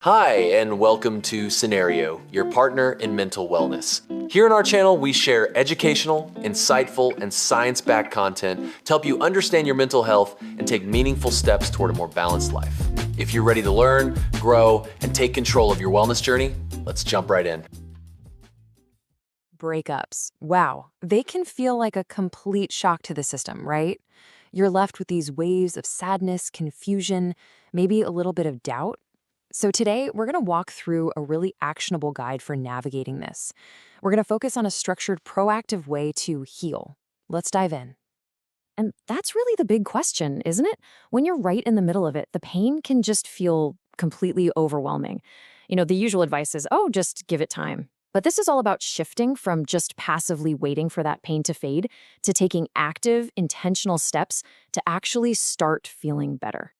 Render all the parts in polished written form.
Hi, and welcome to Cenario, your partner in mental wellness. Here on our channel, we share educational, insightful, and science-backed content to help you understand your mental health and take meaningful steps toward a more balanced life. If you're ready to learn, grow, and take control of your wellness journey, let's jump right in. Breakups. Wow, they can feel like a complete shock to the system, right? You're left with these waves of sadness, confusion, maybe a little bit of doubt. So today, we're going to walk through a really actionable guide for navigating this. We're going to focus on a structured, proactive way to heal. Let's dive in. And that's really the big question, isn't it? When you're right in the middle of it, the pain can just feel completely overwhelming. The usual advice is, oh, just give it time. But this is all about shifting from just passively waiting for that pain to fade to taking active, intentional steps to actually start feeling better.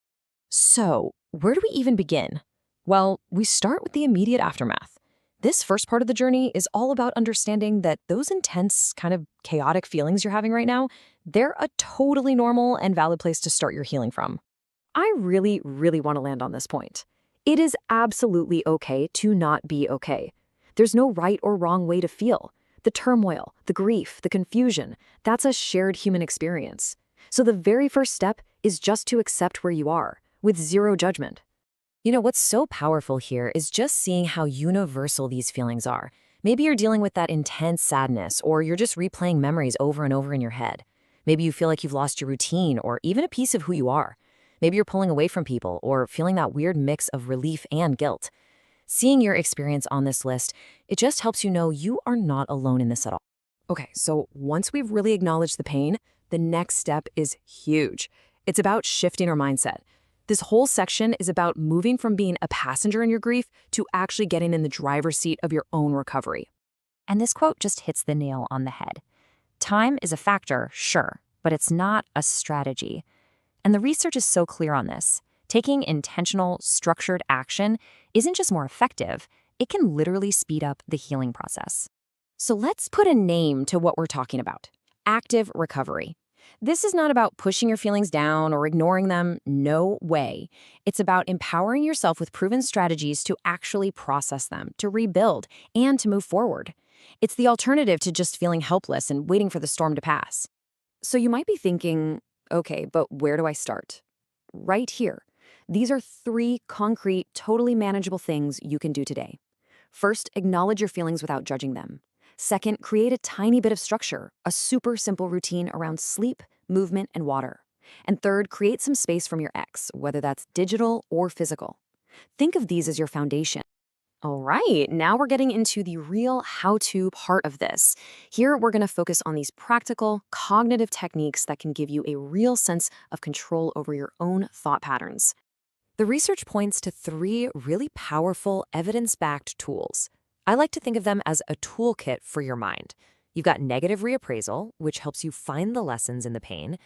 So, where do we even begin? Well, we start with the immediate aftermath. This first part of the journey is all about understanding that those intense, kind of chaotic feelings you're having right now, they're a totally normal and valid place to start your healing from. I really, really want to land on this point. It is absolutely okay to not be okay. There's no right or wrong way to feel. The turmoil, the grief, the confusion, that's a shared human experience. So the very first step is just to accept where you are, with zero judgment. What's so powerful here is just seeing how universal these feelings are. Maybe you're dealing with that intense sadness, or you're just replaying memories over and over in your head. Maybe you feel like you've lost your routine, or even a piece of who you are. Maybe you're pulling away from people, or feeling that weird mix of relief and guilt. Seeing your experience on this list, it just helps you know you are not alone in this at all. Okay, so once we've really acknowledged the pain, the next step is huge. It's about shifting our mindset. This whole section is about moving from being a passenger in your grief to actually getting in the driver's seat of your own recovery. And this quote just hits the nail on the head. Time is a factor, sure, but it's not a strategy. And the research is so clear on this. Taking intentional, structured action isn't just more effective, it can literally speed up the healing process. So let's put a name to what we're talking about. Active recovery. This is not about pushing your feelings down or ignoring them. No way. It's about empowering yourself with proven strategies to actually process them, to rebuild, and to move forward. It's the alternative to just feeling helpless and waiting for the storm to pass. So you might be thinking, okay, but where do I start? Right here. These are 3 concrete, totally manageable things you can do today. First, acknowledge your feelings without judging them. Second, create a tiny bit of structure, a super simple routine around sleep, movement, and water. And third, create some space from your ex, whether that's digital or physical. Think of these as your foundation. All right, now we're getting into the real how-to part of this. Here, we're going to focus on these practical, cognitive techniques that can give you a real sense of control over your own thought patterns. The research points to 3 really powerful, evidence-backed tools. I like to think of them as a toolkit for your mind. You've got negative reappraisal, which helps you find the lessons in the pain.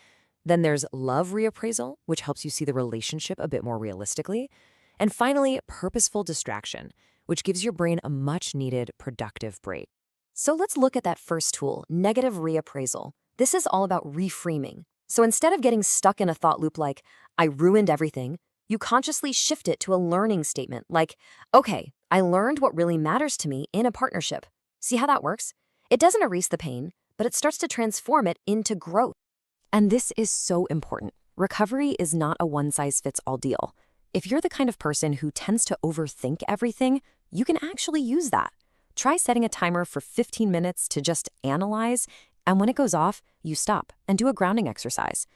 Then there's love reappraisal, which helps you see the relationship a bit more realistically. And finally, purposeful distraction, which gives your brain a much-needed productive break. So let's look at that first tool, negative reappraisal. This is all about reframing. So instead of getting stuck in a thought loop like, I ruined everything, you consciously shift it to a learning statement like, okay, I learned what really matters to me in a partnership. See how that works? It doesn't erase the pain, but it starts to transform it into growth. And this is so important. Recovery is not a one-size-fits-all deal. If you're the kind of person who tends to overthink everything, you can actually use that. Try setting a timer for 15 minutes to just analyze, and when it goes off, you stop and do a grounding exercise.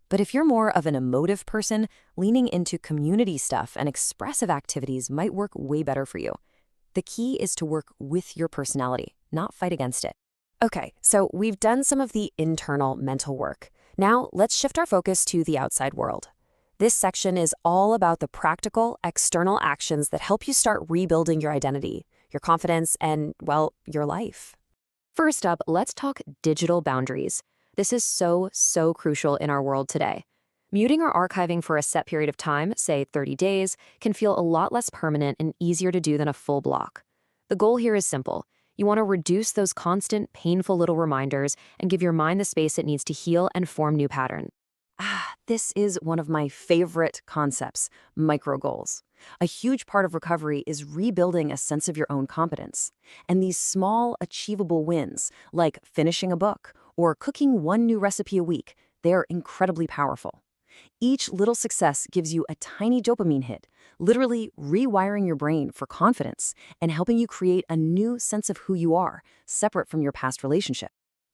But if you're more of an emotive person, leaning into community stuff and expressive activities might work way better for you. The key is to work with your personality, not fight against it. Okay, so we've done some of the internal mental work. Now let's shift our focus to the outside world. This section is all about the practical, external actions that help you start rebuilding your identity, your confidence, and, well, your life. First up, let's talk digital boundaries. This is so crucial in our world today. Muting or archiving for a set period of time, say 30 days, can feel a lot less permanent and easier to do than a full block. The goal here is simple. You want to reduce those constant, painful little reminders and give your mind the space it needs to heal and form new patterns. This is one of my favorite concepts, micro goals. A huge part of recovery is rebuilding a sense of your own competence. And these small, achievable wins, like finishing a book or cooking one new recipe a week, they're incredibly powerful. Each little success gives you a tiny dopamine hit, literally rewiring your brain for confidence and helping you create a new sense of who you are, separate from your past relationship.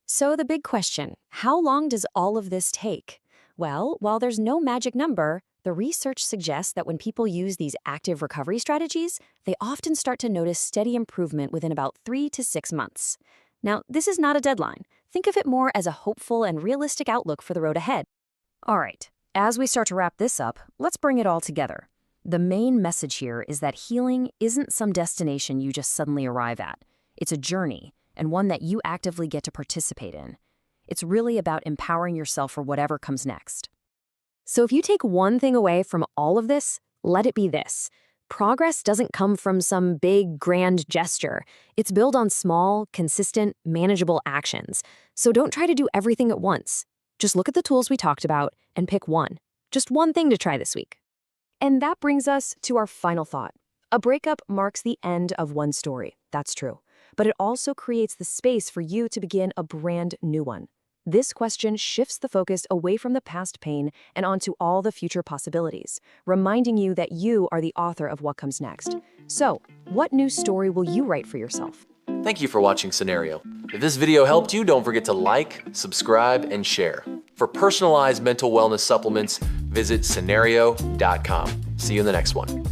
So the big question, how long does all of this take? Well, while there's no magic number, the research suggests that when people use these active recovery strategies, they often start to notice steady improvement within about 3 to 6 months. Now, this is not a deadline. Think of it more as a hopeful and realistic outlook for the road ahead. All right, as we start to wrap this up, let's bring it all together. The main message here is that healing isn't some destination you just suddenly arrive at. It's a journey, and one that you actively get to participate in. It's really about empowering yourself for whatever comes next. So if you take one thing away from all of this, let it be this. Progress doesn't come from some big, grand gesture. It's built on small, consistent, manageable actions. So don't try to do everything at once. Just look at the tools we talked about and pick one. Just one thing to try this week. And that brings us to our final thought. A breakup marks the end of one story. That's true. But it also creates the space for you to begin a brand new one. This question shifts the focus away from the past pain and onto all the future possibilities, reminding you that you are the author of what comes next. So, what new story will you write for yourself? Thank you for watching Cenario. If this video helped you, don't forget to like, subscribe, and share. For personalized mental wellness supplements, visit Cenario.com. See you in the next one.